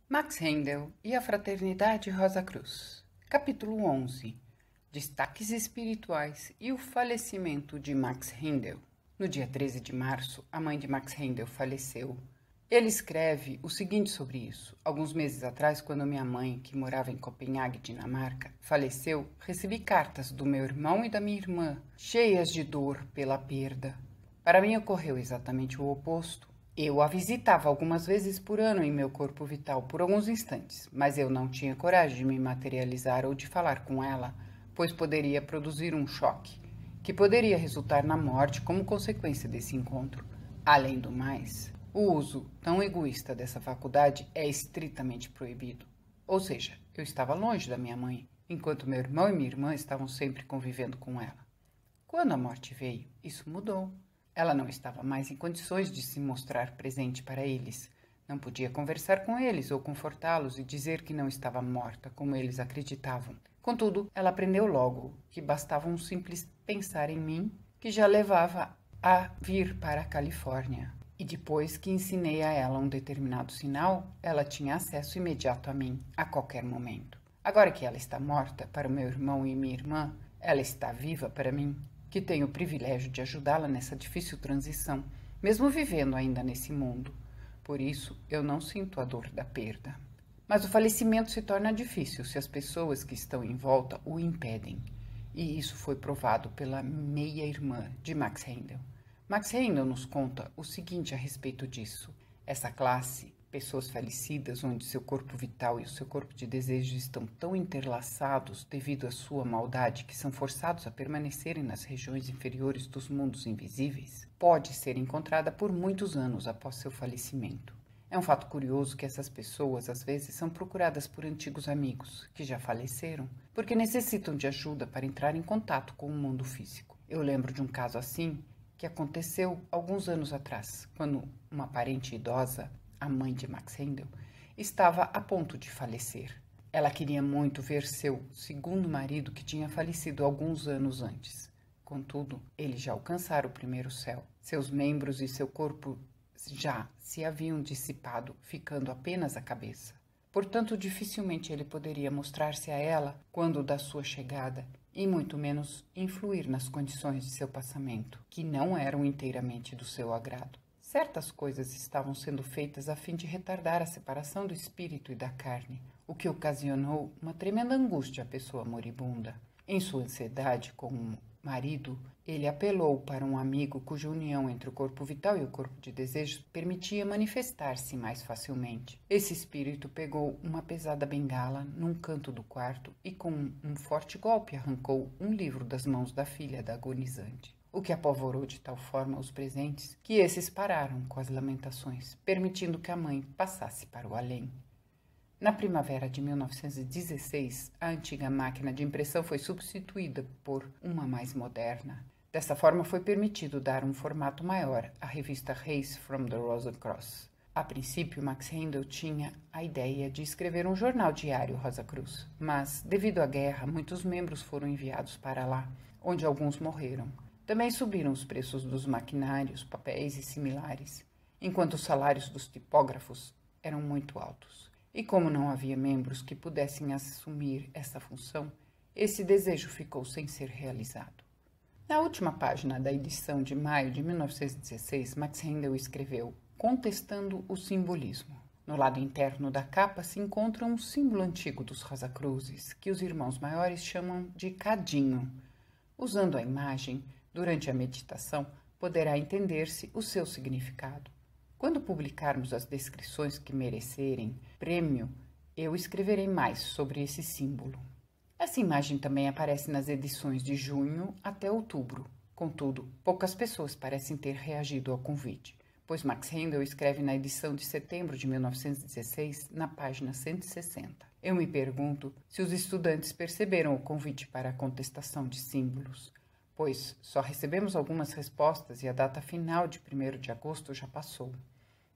Max Rendel e a Fraternidade Rosa Cruz. Capítulo 11. Destaques espirituais e o falecimento de Max Rendel. No dia 13 de março, a mãe de Max Rendel faleceu. Ele escreve o seguinte sobre isso. Alguns meses atrás, quando minha mãe, que morava em Copenhague, Dinamarca, faleceu, recebi cartas do meu irmão e da minha irmã, cheias de dor pela perda. Para mim ocorreu exatamente o oposto. Eu a visitava algumas vezes por ano em meu corpo vital por alguns instantes, mas eu não tinha coragem de me materializar ou de falar com ela, pois poderia produzir um choque, que poderia resultar na morte como consequência desse encontro. Além do mais, o uso tão egoísta dessa faculdade é estritamente proibido. Ou seja, eu estava longe da minha mãe, enquanto meu irmão e minha irmã estavam sempre convivendo com ela. Quando a morte veio, isso mudou. Ela não estava mais em condições de se mostrar presente para eles. Não podia conversar com eles ou confortá-los e dizer que não estava morta, como eles acreditavam. Contudo, ela aprendeu logo que bastava um simples pensar em mim, que já levava a vir para a Califórnia. E depois que ensinei a ela um determinado sinal, ela tinha acesso imediato a mim, a qualquer momento. Agora que ela está morta para o meu irmão e minha irmã, ela está viva para mim, que tenho o privilégio de ajudá-la nessa difícil transição, mesmo vivendo ainda nesse mundo. Por isso, eu não sinto a dor da perda. Mas o falecimento se torna difícil se as pessoas que estão em volta o impedem. E isso foi provado pela meia-irmã de Max Rendel. Max Rendel nos conta o seguinte a respeito disso. Essa classe, pessoas falecidas onde seu corpo vital e o seu corpo de desejo estão tão interlaçados devido à sua maldade que são forçados a permanecerem nas regiões inferiores dos mundos invisíveis, pode ser encontrada por muitos anos após seu falecimento. É um fato curioso que essas pessoas às vezes são procuradas por antigos amigos que já faleceram, porque necessitam de ajuda para entrar em contato com o mundo físico. Eu lembro de um caso assim que aconteceu alguns anos atrás, quando uma parente idosa, a mãe de Max Rendel, estava a ponto de falecer. Ela queria muito ver seu segundo marido, que tinha falecido alguns anos antes. Contudo, ele já alcançara o primeiro céu. Seus membros e seu corpo já se haviam dissipado, ficando apenas a cabeça. Portanto, dificilmente ele poderia mostrar-se a ela quando da sua chegada, e muito menos influir nas condições de seu passamento, que não eram inteiramente do seu agrado. Certas coisas estavam sendo feitas a fim de retardar a separação do espírito e da carne, o que ocasionou uma tremenda angústia à pessoa moribunda. Em sua ansiedade com o marido, ele apelou para um amigo cuja união entre o corpo vital e o corpo de desejo permitia manifestar-se mais facilmente. Esse espírito pegou uma pesada bengala num canto do quarto e, com um forte golpe, arrancou um livro das mãos da filha da agonizante, o que apavorou de tal forma os presentes que esses pararam com as lamentações, permitindo que a mãe passasse para o além. Na primavera de 1916, a antiga máquina de impressão foi substituída por uma mais moderna. Dessa forma, foi permitido dar um formato maior à revista Race from the Rosa Cross. A princípio, Max Rendel tinha a ideia de escrever um jornal diário Rosa Cruz, mas, devido à guerra, muitos membros foram enviados para lá, onde alguns morreram. Também subiram os preços dos maquinários, papéis e similares, enquanto os salários dos tipógrafos eram muito altos. E como não havia membros que pudessem assumir essa função, esse desejo ficou sem ser realizado. Na última página da edição de maio de 1916, Max Rendel escreveu, contestando o simbolismo. No lado interno da capa se encontra um símbolo antigo dos Rosa Cruzes, que os irmãos maiores chamam de cadinho. Usando a imagem, durante a meditação, poderá entender-se o seu significado. Quando publicarmos as descrições que merecerem prêmio, eu escreverei mais sobre esse símbolo. Essa imagem também aparece nas edições de junho até outubro. Contudo, poucas pessoas parecem ter reagido ao convite, pois Max Rendel escreve na edição de setembro de 1916, na página 160. Eu me pergunto se os estudantes perceberam o convite para a contestação de símbolos, pois só recebemos algumas respostas e a data final de 1º de agosto já passou.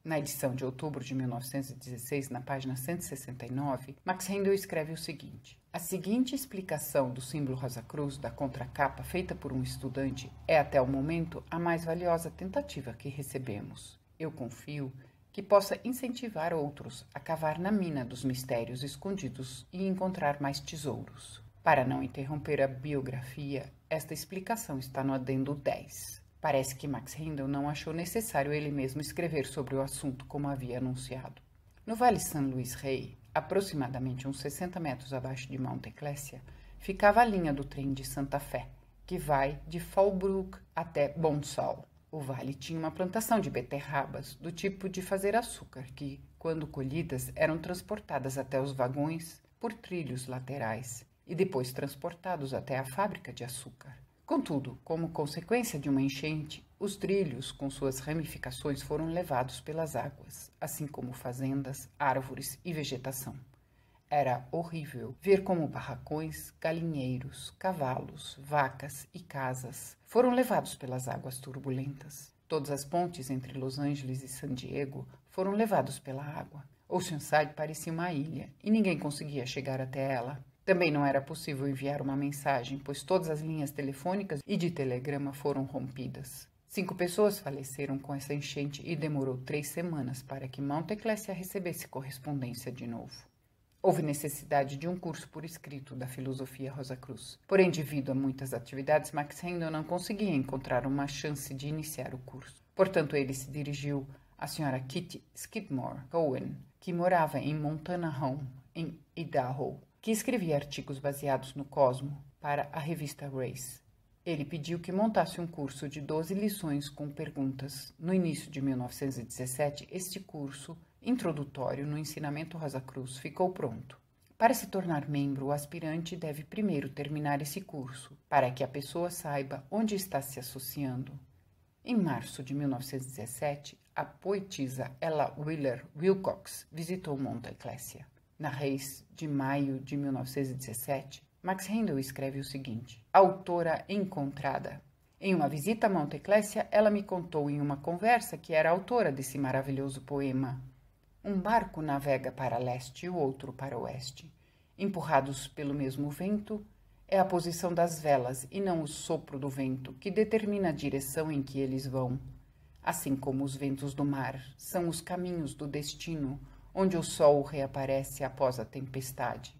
Na edição de outubro de 1916, na página 169, Max Rendel escreve o seguinte. A seguinte explicação do símbolo Rosa Cruz da contracapa feita por um estudante é até o momento a mais valiosa tentativa que recebemos. Eu confio que possa incentivar outros a cavar na mina dos mistérios escondidos e encontrar mais tesouros. Para não interromper a biografia, esta explicação está no adendo 10. Parece que Max Rendel não achou necessário ele mesmo escrever sobre o assunto como havia anunciado. No Vale San Luis Rey, aproximadamente uns 60 metros abaixo de Mount Ecclesia, ficava a linha do trem de Santa Fé, que vai de Fallbrook até Bonsall. O vale tinha uma plantação de beterrabas, do tipo de fazer açúcar, que, quando colhidas, eram transportadas até os vagões por trilhos laterais e depois transportados até a fábrica de açúcar. Contudo, como consequência de uma enchente, os trilhos, com suas ramificações, foram levados pelas águas, assim como fazendas, árvores e vegetação. Era horrível ver como barracões, galinheiros, cavalos, vacas e casas foram levados pelas águas turbulentas. Todas as pontes entre Los Angeles e San Diego foram levados pela água. Oceanside parecia uma ilha e ninguém conseguia chegar até ela. Também não era possível enviar uma mensagem, pois todas as linhas telefônicas e de telegrama foram rompidas. 5 pessoas faleceram com essa enchente e demorou 3 semanas para que Mount Ecclesia recebesse correspondência de novo. Houve necessidade de um curso por escrito da filosofia Rosa Cruz. Porém, devido a muitas atividades, Max Rendel não conseguia encontrar uma chance de iniciar o curso. Portanto, ele se dirigiu à senhora Kitty Skidmore Cohen, que morava em Montana Home, em Idaho, que escrevia artigos baseados no Cosmo para a revista Race. Ele pediu que montasse um curso de 12 lições com perguntas. No início de 1917, este curso introdutório no ensinamento Rosa Cruz ficou pronto. Para se tornar membro, o aspirante deve primeiro terminar esse curso, para que a pessoa saiba onde está se associando. Em março de 1917, a poetisa Ella Wheeler Wilcox visitou Mount Ecclesia. Na Reis de maio de 1917, Max Rendel escreve o seguinte: autora encontrada. Em uma visita a Mount Ecclesia, ela me contou em uma conversa que era autora desse maravilhoso poema. Um barco navega para leste e o outro para oeste. Empurrados pelo mesmo vento, é a posição das velas e não o sopro do vento que determina a direção em que eles vão. Assim como os ventos do mar são os caminhos do destino, onde o sol reaparece após a tempestade.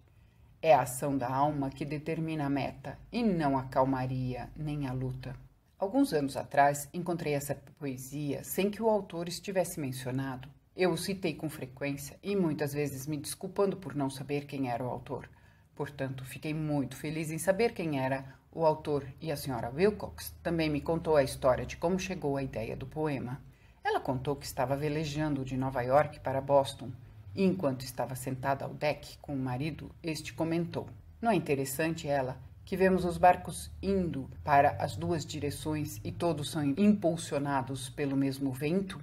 É a ação da alma que determina a meta, e não a calmaria nem a luta. Alguns anos atrás, encontrei essa poesia sem que o autor estivesse mencionado. Eu o citei com frequência e muitas vezes me desculpando por não saber quem era o autor. Portanto, fiquei muito feliz em saber quem era o autor, e a senhora Wilcox também me contou a história de como chegou à ideia do poema. Ela contou que estava velejando de Nova York para Boston, e enquanto estava sentada ao deck com o marido, este comentou: não é interessante, ela, que vemos os barcos indo para as duas direções e todos são impulsionados pelo mesmo vento?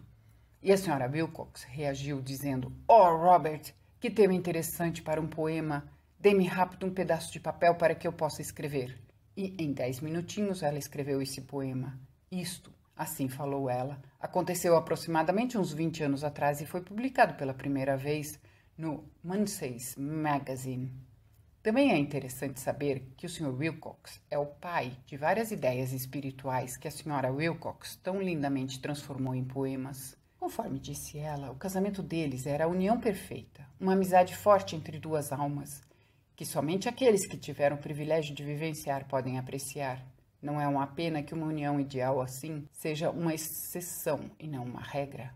E a senhora Wilcox reagiu dizendo: oh, Robert, que tema interessante para um poema. Dê-me rápido um pedaço de papel para que eu possa escrever. E em 10 minutinhos ela escreveu esse poema. Isto, assim falou ela, aconteceu aproximadamente uns 20 anos atrás e foi publicado pela primeira vez no Mansey's Magazine. Também é interessante saber que o Sr. Wilcox é o pai de várias ideias espirituais que a senhora Wilcox tão lindamente transformou em poemas. Conforme disse ela, o casamento deles era a união perfeita, uma amizade forte entre duas almas, que somente aqueles que tiveram o privilégio de vivenciar podem apreciar. Não é uma pena que uma união ideal assim seja uma exceção e não uma regra.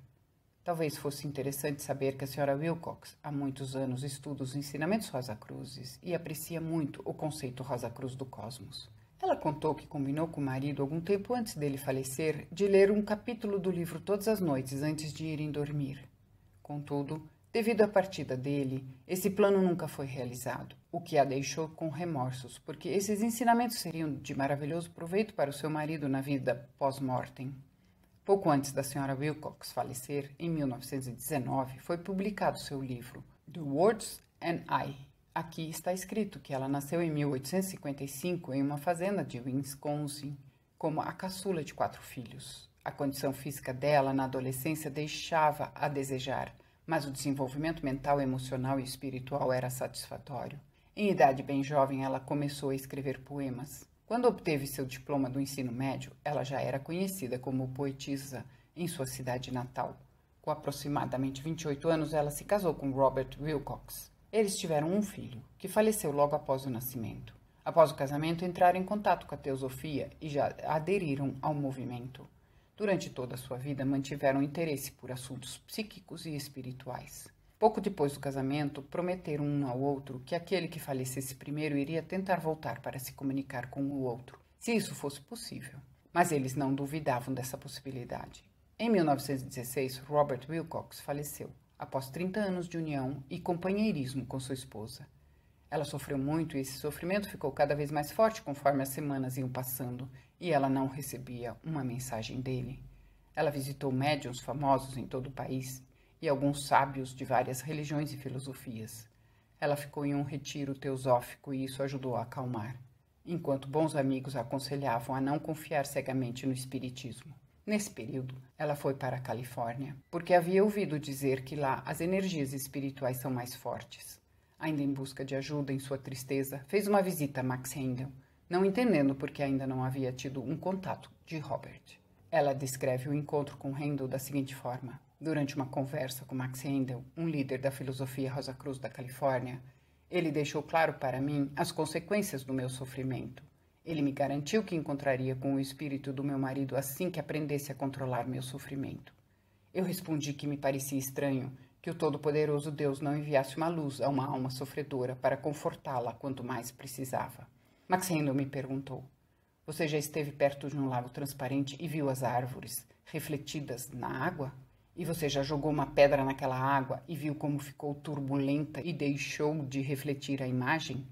Talvez fosse interessante saber que a senhora Wilcox há muitos anos estuda os ensinamentos Rosa Cruzes e aprecia muito o conceito Rosa Cruz do cosmos. Ela contou que combinou com o marido algum tempo antes dele falecer de ler um capítulo do livro todas as noites antes de irem dormir. Contudo, devido à partida dele, esse plano nunca foi realizado, o que a deixou com remorsos, porque esses ensinamentos seriam de maravilhoso proveito para o seu marido na vida pós-mortem. Pouco antes da senhora Wilcox falecer, em 1919, foi publicado seu livro, The Words and I. Aqui está escrito que ela nasceu em 1855 em uma fazenda de Wisconsin, como a caçula de 4 filhos. A condição física dela na adolescência deixava a desejar, mas o desenvolvimento mental, emocional e espiritual era satisfatório. Em idade bem jovem, ela começou a escrever poemas. Quando obteve seu diploma do ensino médio, ela já era conhecida como poetisa em sua cidade natal. Com aproximadamente 28 anos, ela se casou com Robert Wilcox. Eles tiveram um filho, que faleceu logo após o nascimento. Após o casamento, entraram em contato com a teosofia e já aderiram ao movimento. Durante toda a sua vida, mantiveram interesse por assuntos psíquicos e espirituais. Pouco depois do casamento, prometeram um ao outro que aquele que falecesse primeiro iria tentar voltar para se comunicar com o outro, se isso fosse possível. Mas eles não duvidavam dessa possibilidade. Em 1916, Robert Wilcox faleceu, após 30 anos de união e companheirismo com sua esposa. Ela sofreu muito e esse sofrimento ficou cada vez mais forte conforme as semanas iam passando e ela não recebia uma mensagem dele. Ela visitou médiuns famosos em todo o país e alguns sábios de várias religiões e filosofias. Ela ficou em um retiro teosófico e isso ajudou a acalmar, enquanto bons amigos a aconselhavam a não confiar cegamente no espiritismo. Nesse período, ela foi para a Califórnia, porque havia ouvido dizer que lá as energias espirituais são mais fortes. Ainda em busca de ajuda em sua tristeza, fez uma visita a Max Heindel, não entendendo por que ainda não havia tido um contato de Robert. Ela descreve o encontro com Heindel da seguinte forma: durante uma conversa com Max Heindel, um líder da filosofia Rosa Cruz da Califórnia, ele deixou claro para mim as consequências do meu sofrimento. Ele me garantiu que encontraria com o espírito do meu marido assim que aprendesse a controlar meu sofrimento. Eu respondi que me parecia estranho que o Todo-Poderoso Deus não enviasse uma luz a uma alma sofredora para confortá-la quanto mais precisava. Max Heindel me perguntou: você já esteve perto de um lago transparente e viu as árvores refletidas na água? E você já jogou uma pedra naquela água e viu como ficou turbulenta e deixou de refletir a imagem?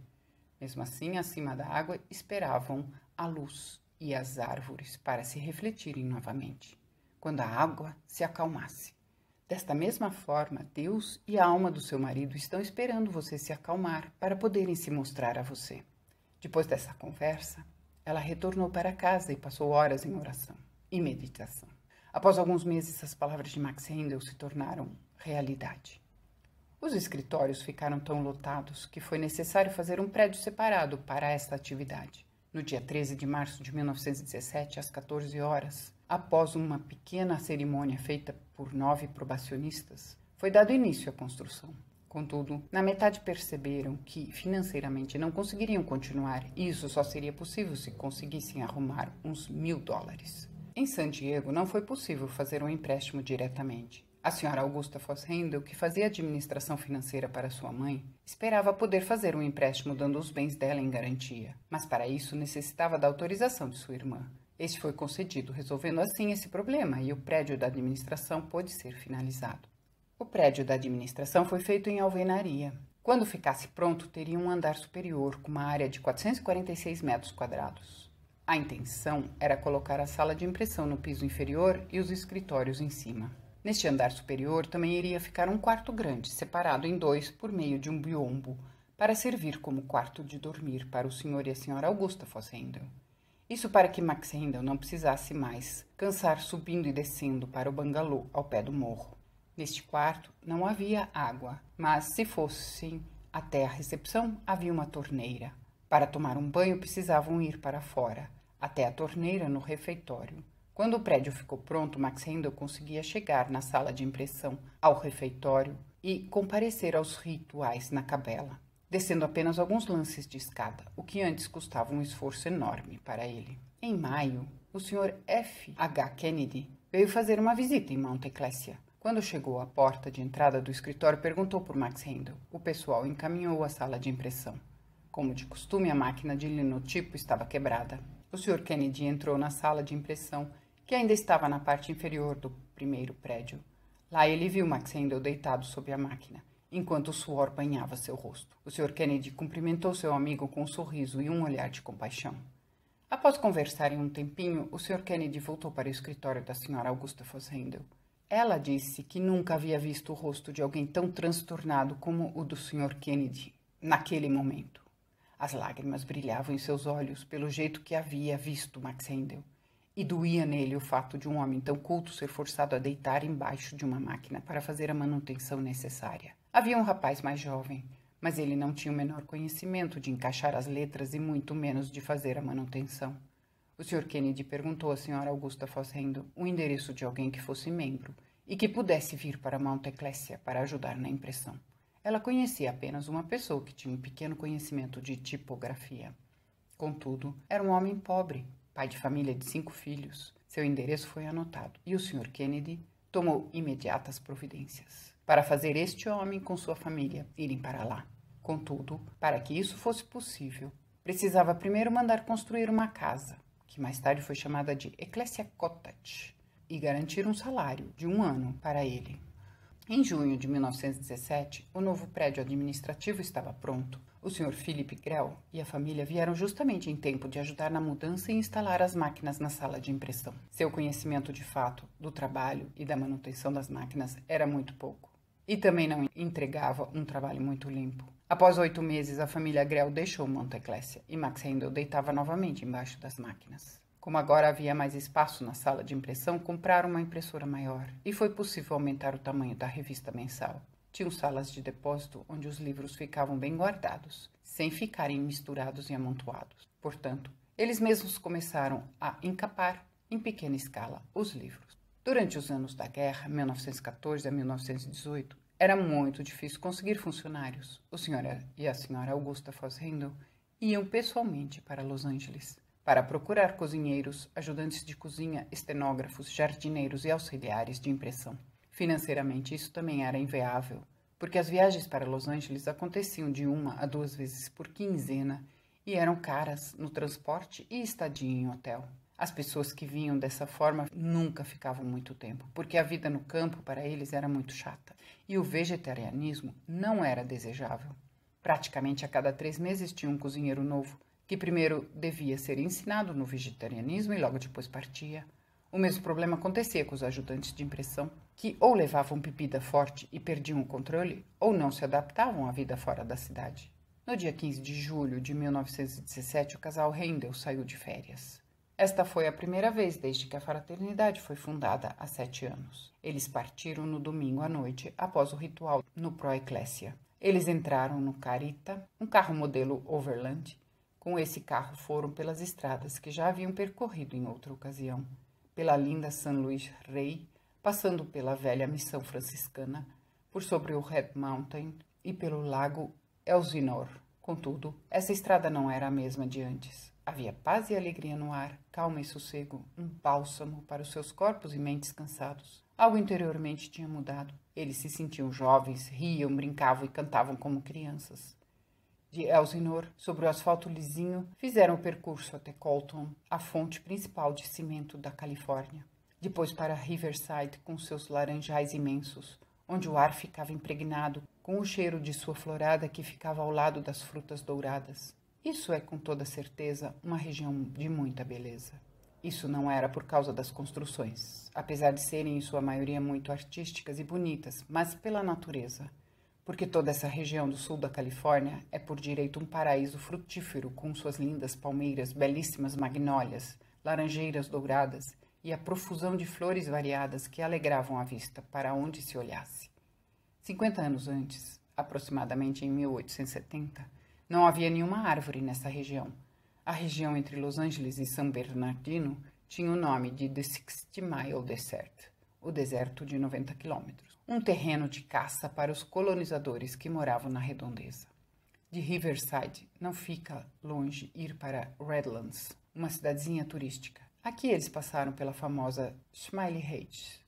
Mesmo assim, acima da água esperavam a luz e as árvores para se refletirem novamente, quando a água se acalmasse. Desta mesma forma, Deus e a alma do seu marido estão esperando você se acalmar para poderem se mostrar a você. Depois dessa conversa, ela retornou para casa e passou horas em oração e meditação. Após alguns meses, as palavras de Max Heindel se tornaram realidade. Os escritórios ficaram tão lotados que foi necessário fazer um prédio separado para esta atividade. No dia 13 de março de 1917, às 14 horas, após uma pequena cerimônia feita por 9 probacionistas, foi dado início à construção. Contudo, na metade perceberam que financeiramente não conseguiriam continuar e isso só seria possível se conseguissem arrumar uns $1.000. Em San Diego não foi possível fazer um empréstimo diretamente. A senhora Augusta Foss Heindel, que fazia administração financeira para sua mãe, esperava poder fazer um empréstimo dando os bens dela em garantia, mas para isso necessitava da autorização de sua irmã. Este foi concedido, resolvendo assim esse problema, e o prédio da administração pôde ser finalizado. O prédio da administração foi feito em alvenaria. Quando ficasse pronto, teria um andar superior com uma área de 446 metros quadrados. A intenção era colocar a sala de impressão no piso inferior e os escritórios em cima. Neste andar superior também iria ficar um quarto grande, separado em 2 por meio de um biombo, para servir como quarto de dormir para o senhor e a senhora Augusta Foss Heindel. Isso para que Max Heindel não precisasse mais cansar subindo e descendo para o bangalô ao pé do morro. Neste quarto não havia água, mas se fossem até a recepção havia uma torneira. Para tomar um banho precisavam ir para fora, até a torneira no refeitório. Quando o prédio ficou pronto, Max Heindel conseguia chegar na sala de impressão, ao refeitório e comparecer aos rituais na capela, descendo apenas alguns lances de escada, o que antes custava um esforço enorme para ele. Em maio, o Sr. F. H. Kennedy veio fazer uma visita em Mount Ecclesia. Quando chegou à porta de entrada do escritório, perguntou por Max Heindel. O pessoal encaminhou à sala de impressão. Como de costume, a máquina de linotipo estava quebrada. O Sr. Kennedy entrou na sala de impressão, que ainda estava na parte inferior do primeiro prédio. Lá ele viu Max Heindel deitado sob a máquina, enquanto o suor banhava seu rosto. O Sr. Kennedy cumprimentou seu amigo com um sorriso e um olhar de compaixão. Após conversarem um tempinho, o Sr. Kennedy voltou para o escritório da Sra. Augusta Foss Heindel. Ela disse que nunca havia visto o rosto de alguém tão transtornado como o do Sr. Kennedy naquele momento. As lágrimas brilhavam em seus olhos pelo jeito que havia visto Max Heindel. E doía nele o fato de um homem tão culto ser forçado a deitar embaixo de uma máquina para fazer a manutenção necessária. Havia um rapaz mais jovem, mas ele não tinha o menor conhecimento de encaixar as letras e muito menos de fazer a manutenção. O Sr. Kennedy perguntou à Sra. Augusta Foss Heindel o endereço de alguém que fosse membro e que pudesse vir para Mount Ecclesia para ajudar na impressão. Ela conhecia apenas uma pessoa que tinha um pequeno conhecimento de tipografia. Contudo, era um homem pobre, pai de família de 5 filhos. Seu endereço foi anotado e o Sr. Kennedy tomou imediatas providências para fazer este homem com sua família irem para lá. Contudo, para que isso fosse possível, precisava primeiro mandar construir uma casa, que mais tarde foi chamada de Ecclesia Cottage, e garantir um salário de 1 ano para ele. Em junho de 1917, o novo prédio administrativo estava pronto. O Sr. Philip Grell e a família vieram justamente em tempo de ajudar na mudança e instalar as máquinas na sala de impressão. Seu conhecimento de fato do trabalho e da manutenção das máquinas era muito pouco. E também não entregava um trabalho muito limpo. Após 8 meses, a família Grell deixou Mount Ecclesia e Max Handel deitava novamente embaixo das máquinas. Como agora havia mais espaço na sala de impressão, compraram uma impressora maior e foi possível aumentar o tamanho da revista mensal. Tinham salas de depósito onde os livros ficavam bem guardados, sem ficarem misturados e amontoados. Portanto, eles mesmos começaram a encapar, em pequena escala, os livros. Durante os anos da guerra, 1914 a 1918, era muito difícil conseguir funcionários. O Sr. e a Sra. Augusta Foss Handel iam pessoalmente para Los Angeles para procurar cozinheiros, ajudantes de cozinha, estenógrafos, jardineiros e auxiliares de impressão. Financeiramente, isso também era inviável, porque as viagens para Los Angeles aconteciam de 1 a 2 vezes por quinzena e eram caras no transporte e estadia em hotel. As pessoas que vinham dessa forma nunca ficavam muito tempo, porque a vida no campo para eles era muito chata e o vegetarianismo não era desejável. Praticamente a cada 3 meses tinha um cozinheiro novo, que primeiro devia ser ensinado no vegetarianismo e logo depois partia. O mesmo problema acontecia com os ajudantes de impressão, que ou levavam bebida forte e perdiam o controle, ou não se adaptavam à vida fora da cidade. No dia 15 de julho de 1917, o casal Handel saiu de férias. Esta foi a primeira vez desde que a fraternidade foi fundada há 7 anos. Eles partiram no domingo à noite, após o ritual no Pro Ecclesia. Eles entraram no Carita, um carro modelo Overland. Com esse carro foram pelas estradas que já haviam percorrido em outra ocasião, pela linda San Luis Rey, passando pela velha missão franciscana, por sobre o Red Mountain e pelo lago Elsinore. Contudo, essa estrada não era a mesma de antes. Havia paz e alegria no ar, calma e sossego, um bálsamo para os seus corpos e mentes cansados. Algo interiormente tinha mudado. Eles se sentiam jovens, riam, brincavam e cantavam como crianças. De Elsinore, sobre o asfalto lisinho, fizeram o percurso até Colton, a fonte principal de cimento da Califórnia. Depois para Riverside, com seus laranjais imensos, onde o ar ficava impregnado com o cheiro de sua florada que ficava ao lado das frutas douradas. Isso é, com toda certeza, uma região de muita beleza. Isso não era por causa das construções, apesar de serem em sua maioria muito artísticas e bonitas, mas pela natureza. Porque toda essa região do sul da Califórnia é por direito um paraíso frutífero com suas lindas palmeiras, belíssimas magnólias, laranjeiras douradas e a profusão de flores variadas que alegravam a vista para onde se olhasse. 50 anos antes, aproximadamente em 1870, não havia nenhuma árvore nessa região. A região entre Los Angeles e San Bernardino tinha o nome de The 60 Mile Desert, o deserto de 90 quilômetros. Um terreno de caça para os colonizadores que moravam na redondeza. De Riverside não fica longe ir para Redlands, uma cidadezinha turística. Aqui eles passaram pela famosa Smiley Heights,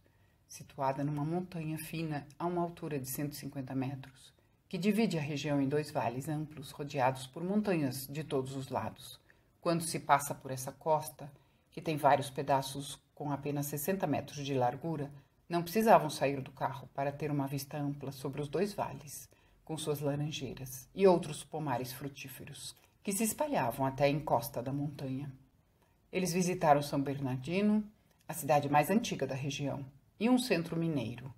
situada numa montanha fina a uma altura de 150 metros, que divide a região em 2 vales amplos rodeados por montanhas de todos os lados. Quando se passa por essa costa, que tem vários pedaços com apenas 60 metros de largura, não precisavam sair do carro para ter uma vista ampla sobre os 2 vales, com suas laranjeiras e outros pomares frutíferos, que se espalhavam até a encosta da montanha. Eles visitaram São Bernardino, a cidade mais antiga da região, e um centro mineiro.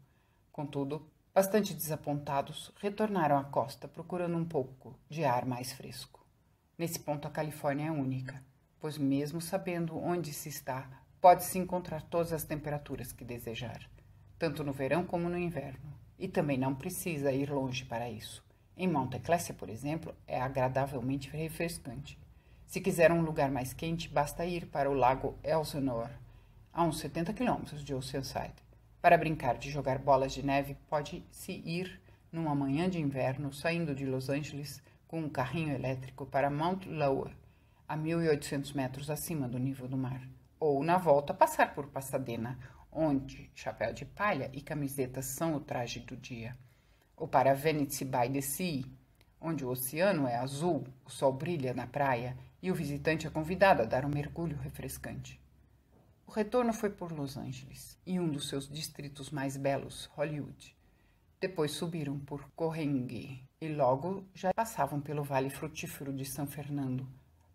Contudo, bastante desapontados, retornaram à costa procurando um pouco de ar mais fresco. Nesse ponto a Califórnia é única, pois mesmo sabendo onde se está, pode-se encontrar todas as temperaturas que desejar, tanto no verão como no inverno, e também não precisa ir longe para isso. Em Mount Ecclesia, por exemplo, é agradavelmente refrescante. Se quiser um lugar mais quente, basta ir para o lago Elsinore, a uns 70 quilômetros de Oceanside, Para brincar de jogar bolas de neve, pode-se ir numa manhã de inverno, saindo de Los Angeles com um carrinho elétrico para Mount Lowe, a 1.800 metros acima do nível do mar. Ou, na volta, passar por Pasadena, onde chapéu de palha e camisetas são o traje do dia. Ou para Venice by the Sea, onde o oceano é azul, o sol brilha na praia e o visitante é convidado a dar um mergulho refrescante. O retorno foi por Los Angeles e um dos seus distritos mais belos, Hollywood. Depois subiram por Correngue e logo já passavam pelo Vale Frutífero de San Fernando,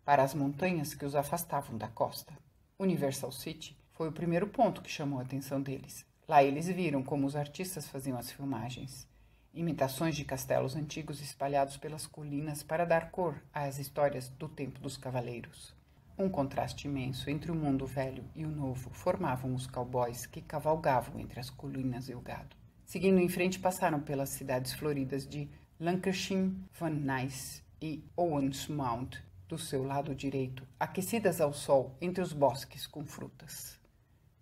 para as montanhas que os afastavam da costa. Universal City foi o primeiro ponto que chamou a atenção deles. Lá eles viram como os artistas faziam as filmagens. Imitações de castelos antigos espalhados pelas colinas para dar cor às histórias do tempo dos cavaleiros. Um contraste imenso entre o mundo velho e o novo formavam os cowboys que cavalgavam entre as colinas e o gado. Seguindo em frente, passaram pelas cidades floridas de Lancashire, Van Nuys e Owens Mount, do seu lado direito, aquecidas ao sol entre os bosques com frutas.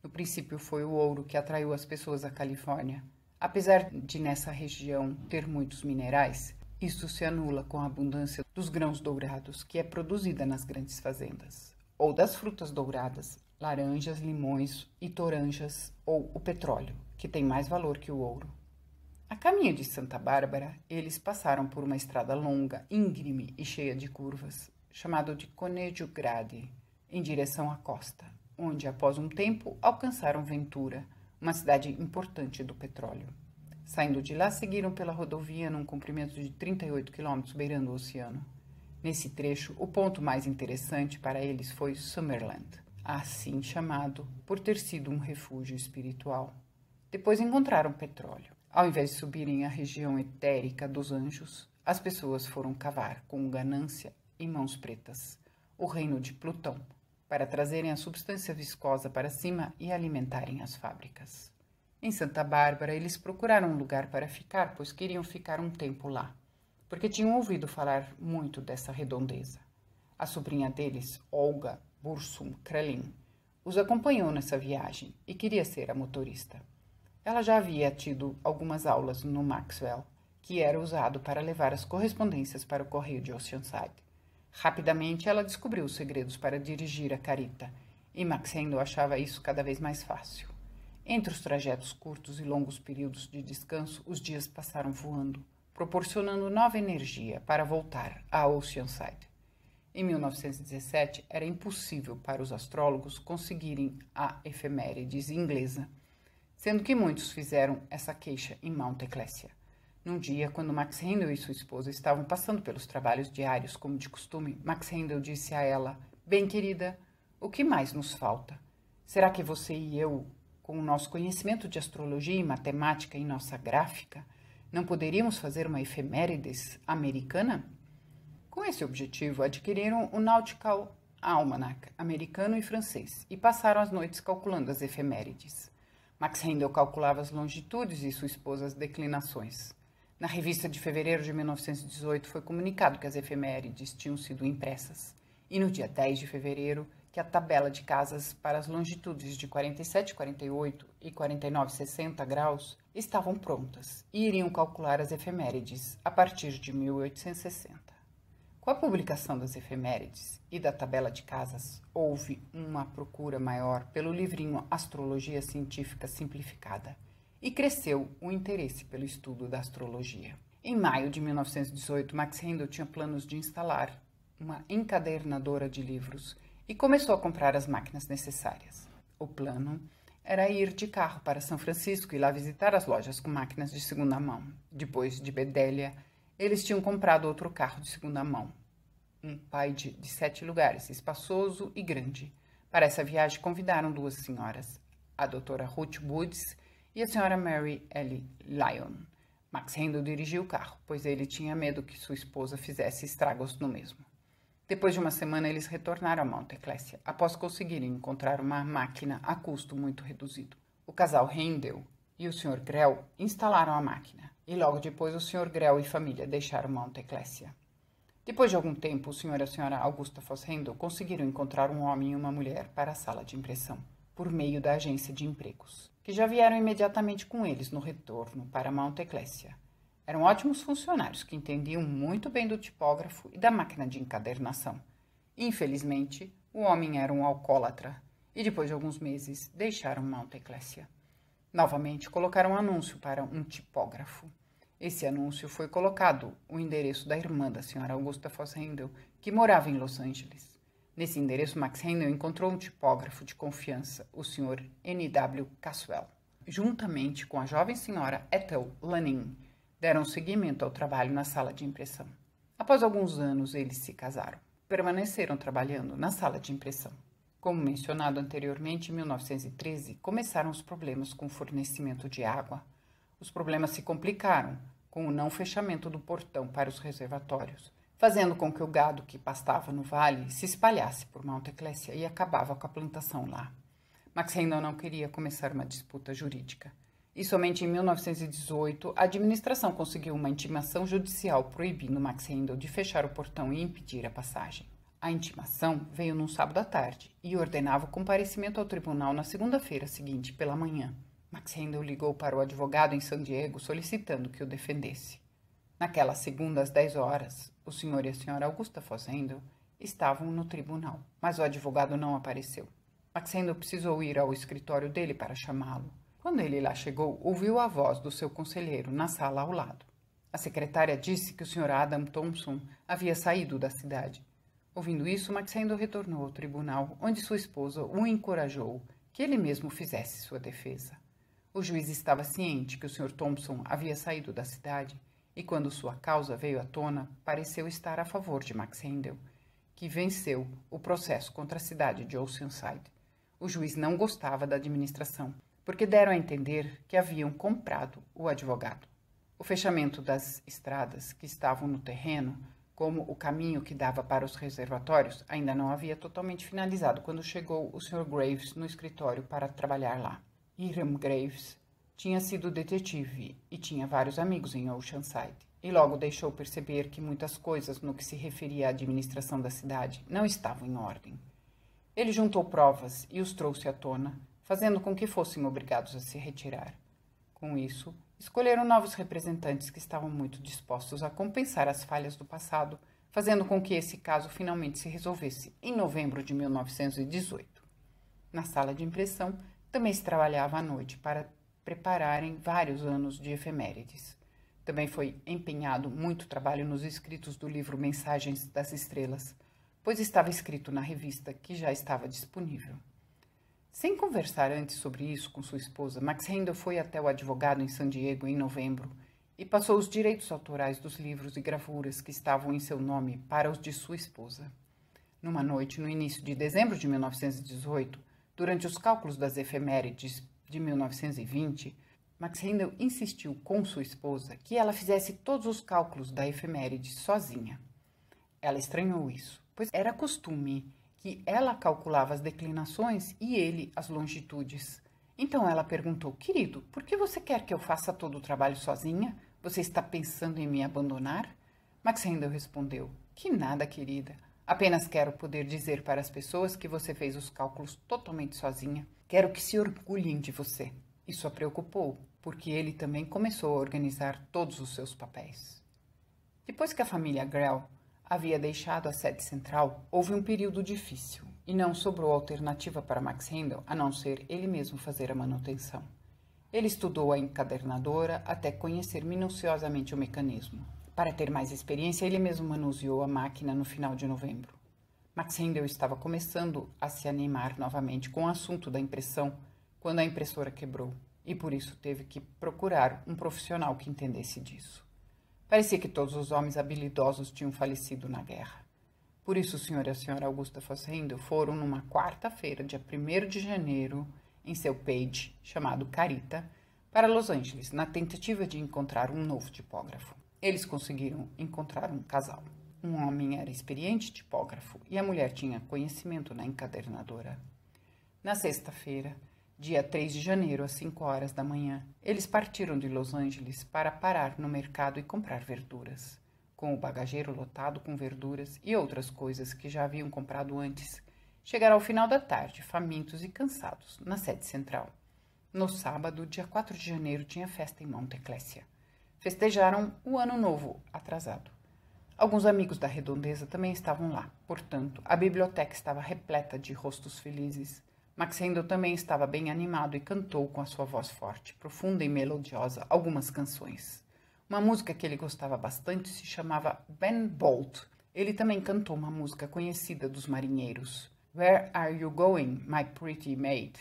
No princípio foi o ouro que atraiu as pessoas à Califórnia. Apesar de nessa região ter muitos minerais, isso se anula com a abundância dos grãos dourados que é produzida nas grandes fazendas, ou das frutas douradas, laranjas, limões e toranjas, ou o petróleo, que tem mais valor que o ouro. A caminho de Santa Bárbara, eles passaram por uma estrada longa, íngreme e cheia de curvas, chamado de Conejo Grade, em direção à costa, onde, após um tempo, alcançaram Ventura, uma cidade importante do petróleo. Saindo de lá, seguiram pela rodovia num comprimento de 38 quilômetros beirando o oceano. Nesse trecho, o ponto mais interessante para eles foi Summerland, assim chamado por ter sido um refúgio espiritual. Depois encontraram petróleo. Ao invés de subirem a região etérica dos anjos, as pessoas foram cavar com ganância e mãos pretas o reino de Plutão, para trazerem a substância viscosa para cima e alimentarem as fábricas. Em Santa Bárbara, eles procuraram um lugar para ficar, pois queriam ficar um tempo lá, porque tinham ouvido falar muito dessa redondeza. A sobrinha deles, Olga Bursum Krelin, os acompanhou nessa viagem e queria ser a motorista. Ela já havia tido algumas aulas no Maxwell, que era usado para levar as correspondências para o correio de Oceanside. Rapidamente, ela descobriu os segredos para dirigir a carita, e Max Heindel achava isso cada vez mais fácil. Entre os trajetos curtos e longos períodos de descanso, os dias passaram voando, proporcionando nova energia para voltar a Oceanside. Em 1917, era impossível para os astrólogos conseguirem a efemérides inglesa, sendo que muitos fizeram essa queixa em Mount Ecclesia. Num dia, quando Max Heindel e sua esposa estavam passando pelos trabalhos diários, como de costume, Max Heindel disse a ela: "Bem, querida, o que mais nos falta? Será que você e eu, com o nosso conhecimento de astrologia e matemática em nossa gráfica, não poderíamos fazer uma efemérides americana?" Com esse objetivo, adquiriram o Nautical Almanac americano e francês e passaram as noites calculando as efemérides. Max Heindel calculava as longitudes e sua esposa as declinações. Na revista de fevereiro de 1918 foi comunicado que as efemérides tinham sido impressas, e no dia 10 de fevereiro que a tabela de casas para as longitudes de 47,48 e 49,60 graus estavam prontas e iriam calcular as efemérides a partir de 1860. Com a publicação das efemérides e da tabela de casas, houve uma procura maior pelo livrinho Astrologia Científica Simplificada, e cresceu o interesse pelo estudo da astrologia. Em maio de 1918, Max Heindel tinha planos de instalar uma encadernadora de livros e começou a comprar as máquinas necessárias. O plano era ir de carro para São Francisco e lá visitar as lojas com máquinas de segunda mão. Depois de Bedélia, eles tinham comprado outro carro de segunda mão, um Paide de 7 lugares, espaçoso e grande. Para essa viagem convidaram duas senhoras, a doutora Ruth Woods e a senhora Mary L. Lyon. Max Heindel dirigiu o carro, pois ele tinha medo que sua esposa fizesse estragos no mesmo. Depois de uma semana, eles retornaram a Mount Ecclesia, após conseguirem encontrar uma máquina a custo muito reduzido. O casal Heindel e o Sr. Grell instalaram a máquina, e logo depois o Sr. Grell e família deixaram Mount Ecclesia. Depois de algum tempo, o Sr. e a Sra. Augusta Foss Heindel conseguiram encontrar um homem e uma mulher para a sala de impressão, por meio da agência de empregos, que já vieram imediatamente com eles no retorno para Mount Ecclesia. Eram ótimos funcionários que entendiam muito bem do tipógrafo e da máquina de encadernação. Infelizmente, o homem era um alcoólatra e depois de alguns meses deixaram Mount Ecclesia. Novamente colocaram um anúncio para um tipógrafo. Esse anúncio foi colocado o endereço da irmã da senhora Augusta Foss Handel, que morava em Los Angeles. Nesse endereço, Max Handel encontrou um tipógrafo de confiança, o Sr. N.W. Caswell. Juntamente com a jovem senhora Ethel Lanning, deram seguimento ao trabalho na sala de impressão. Após alguns anos, eles se casaram. Permaneceram trabalhando na sala de impressão. Como mencionado anteriormente, em 1913, começaram os problemas com o fornecimento de água. Os problemas se complicaram com o não fechamento do portão para os reservatórios, fazendo com que o gado que pastava no vale se espalhasse por Mount Ecclesia e acabava com a plantação lá. Max Handel não queria começar uma disputa jurídica. E somente em 1918, a administração conseguiu uma intimação judicial proibindo Max Handel de fechar o portão e impedir a passagem. A intimação veio num sábado à tarde e ordenava o comparecimento ao tribunal na segunda-feira seguinte pela manhã. Max Handel ligou para o advogado em San Diego solicitando que o defendesse. Naquela segunda às 10 horas, o senhor e a senhora Augusta Foss Handel estavam no tribunal, mas o advogado não apareceu. Max Handel precisou ir ao escritório dele para chamá-lo. Quando ele lá chegou, ouviu a voz do seu conselheiro na sala ao lado. A secretária disse que o senhor Adam Thompson havia saído da cidade. Ouvindo isso, Max Handel retornou ao tribunal, onde sua esposa o encorajou que ele mesmo fizesse sua defesa. O juiz estava ciente que o Sr. Thompson havia saído da cidade e, quando sua causa veio à tona, pareceu estar a favor de Max Handel, que venceu o processo contra a cidade de Oceanside. O juiz não gostava da administração, porque deram a entender que haviam comprado o advogado. O fechamento das estradas que estavam no terreno, como o caminho que dava para os reservatórios, ainda não havia totalmente finalizado quando chegou o Sr. Graves no escritório para trabalhar lá. Hiram Graves tinha sido detetive e tinha vários amigos em Oceanside, e logo deixou perceber que muitas coisas no que se referia à administração da cidade não estavam em ordem. Ele juntou provas e os trouxe à tona, fazendo com que fossem obrigados a se retirar. Com isso, escolheram novos representantes que estavam muito dispostos a compensar as falhas do passado, fazendo com que esse caso finalmente se resolvesse em novembro de 1918. Na sala de impressão, também se trabalhava à noite para prepararem vários anos de efemérides. Também foi empenhado muito trabalho nos escritos do livro Mensagens das Estrelas, pois estava escrito na revista que já estava disponível. Sem conversar antes sobre isso com sua esposa, Max Handel foi até o advogado em San Diego em novembro e passou os direitos autorais dos livros e gravuras que estavam em seu nome para os de sua esposa. Numa noite, no início de dezembro de 1918, durante os cálculos das efemérides de 1920, Max Handel insistiu com sua esposa que ela fizesse todos os cálculos da efeméride sozinha. Ela estranhou isso, pois era costume que ela calculava as declinações e ele as longitudes. Então ela perguntou: querido, por que você quer que eu faça todo o trabalho sozinha? Você está pensando em me abandonar? Max Handel respondeu: que nada, querida. Apenas quero poder dizer para as pessoas que você fez os cálculos totalmente sozinha. Quero que se orgulhem de você. Isso a preocupou, porque ele também começou a organizar todos os seus papéis. Depois que a família Grell havia deixado a sede central, houve um período difícil e não sobrou alternativa para Max Handel a não ser ele mesmo fazer a manutenção. Ele estudou a encadernadora até conhecer minuciosamente o mecanismo. Para ter mais experiência, ele mesmo manuseou a máquina no final de novembro. Max Handel estava começando a se animar novamente com o assunto da impressão quando a impressora quebrou e por isso teve que procurar um profissional que entendesse disso. Parecia que todos os homens habilidosos tinham falecido na guerra. Por isso o senhor e a senhora Augusta Foss Handel foram numa quarta-feira, dia 1º de janeiro, em seu page, chamado Carita, para Los Angeles, na tentativa de encontrar um novo tipógrafo. Eles conseguiram encontrar um casal. Um homem era experiente tipógrafo e a mulher tinha conhecimento na encadernadora. Na sexta-feira, dia 3 de janeiro, às 5 horas da manhã, eles partiram de Los Angeles para parar no mercado e comprar verduras. Com o bagageiro lotado com verduras e outras coisas que já haviam comprado antes, chegaram ao final da tarde, famintos e cansados, na sede central. No sábado, dia 4 de janeiro, tinha festa em Mount Ecclesia. Festejaram o Ano Novo atrasado. Alguns amigos da redondeza também estavam lá. Portanto, a biblioteca estava repleta de rostos felizes. Max Handel também estava bem animado e cantou com a sua voz forte, profunda e melodiosa algumas canções. Uma música que ele gostava bastante se chamava Ben Bolt. Ele também cantou uma música conhecida dos marinheiros, Where Are You Going, My Pretty Maid?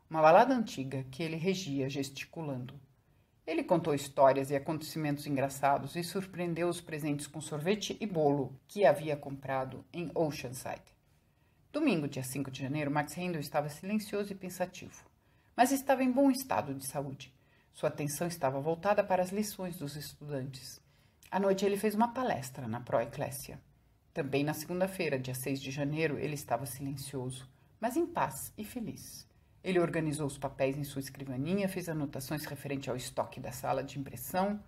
Uma balada antiga que ele regia gesticulando. Ele contou histórias e acontecimentos engraçados e surpreendeu os presentes com sorvete e bolo que havia comprado em Oceanside. Domingo, dia 5 de janeiro, Max Handel estava silencioso e pensativo, mas estava em bom estado de saúde. Sua atenção estava voltada para as lições dos estudantes. À noite, ele fez uma palestra na Pro Ecclesia. Também na segunda-feira, dia 6 de janeiro, ele estava silencioso, mas em paz e feliz. Ele organizou os papéis em sua escrivaninha, fez anotações referente ao estoque da sala de impressão.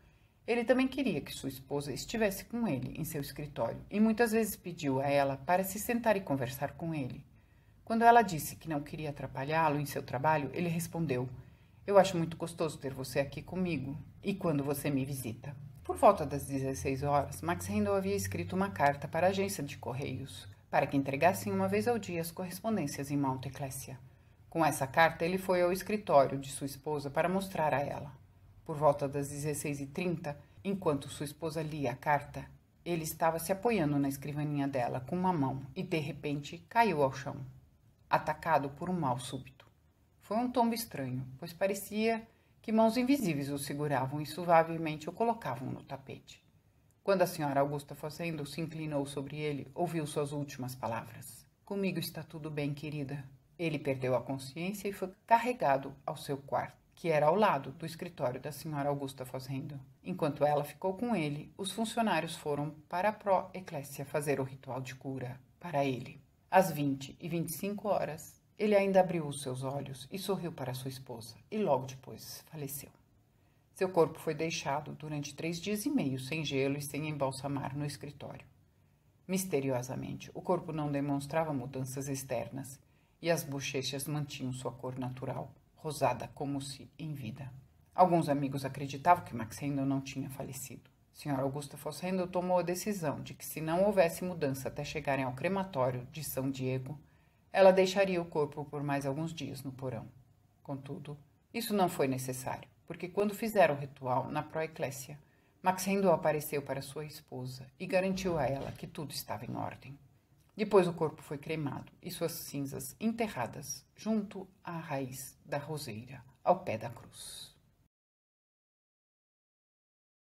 Ele também queria que sua esposa estivesse com ele em seu escritório e muitas vezes pediu a ela para se sentar e conversar com ele. Quando ela disse que não queria atrapalhá-lo em seu trabalho, ele respondeu: "Eu acho muito gostoso ter você aqui comigo e quando você me visita." Por volta das 16 horas, Max Handel havia escrito uma carta para a agência de correios para que entregassem uma vez ao dia as correspondências em Mount Ecclesia. Com essa carta, ele foi ao escritório de sua esposa para mostrar a ela. Por volta das 16h30, enquanto sua esposa lia a carta, ele estava se apoiando na escrivaninha dela com uma mão e, de repente, caiu ao chão, atacado por um mal súbito. Foi um tombo estranho, pois parecia que mãos invisíveis o seguravam e suavemente o colocavam no tapete. Quando a senhora Augusta Fazendo se inclinou sobre ele, ouviu suas últimas palavras. "Comigo está tudo bem, querida." Ele perdeu a consciência e foi carregado ao seu quarto, que era ao lado do escritório da senhora Augusta Fazendo. Enquanto ela ficou com ele, os funcionários foram para a Pro Ecclesia fazer o ritual de cura para ele. Às 20h25, ele ainda abriu os seus olhos e sorriu para sua esposa, e logo depois faleceu. Seu corpo foi deixado durante 3 dias e meio sem gelo e sem embalsamar no escritório. Misteriosamente, o corpo não demonstrava mudanças externas e as bochechas mantinham sua cor natural, rosada como se em vida. Alguns amigos acreditavam que Max Handel não tinha falecido. Senhora Augusta Fazendo tomou a decisão de que, se não houvesse mudança até chegarem ao crematório de São Diego, ela deixaria o corpo por mais alguns dias no porão. Contudo, isso não foi necessário, porque quando fizeram o ritual na Pro Ecclesia, Max Handel apareceu para sua esposa e garantiu a ela que tudo estava em ordem. Depois o corpo foi cremado e suas cinzas enterradas junto à raiz da roseira, ao pé da cruz.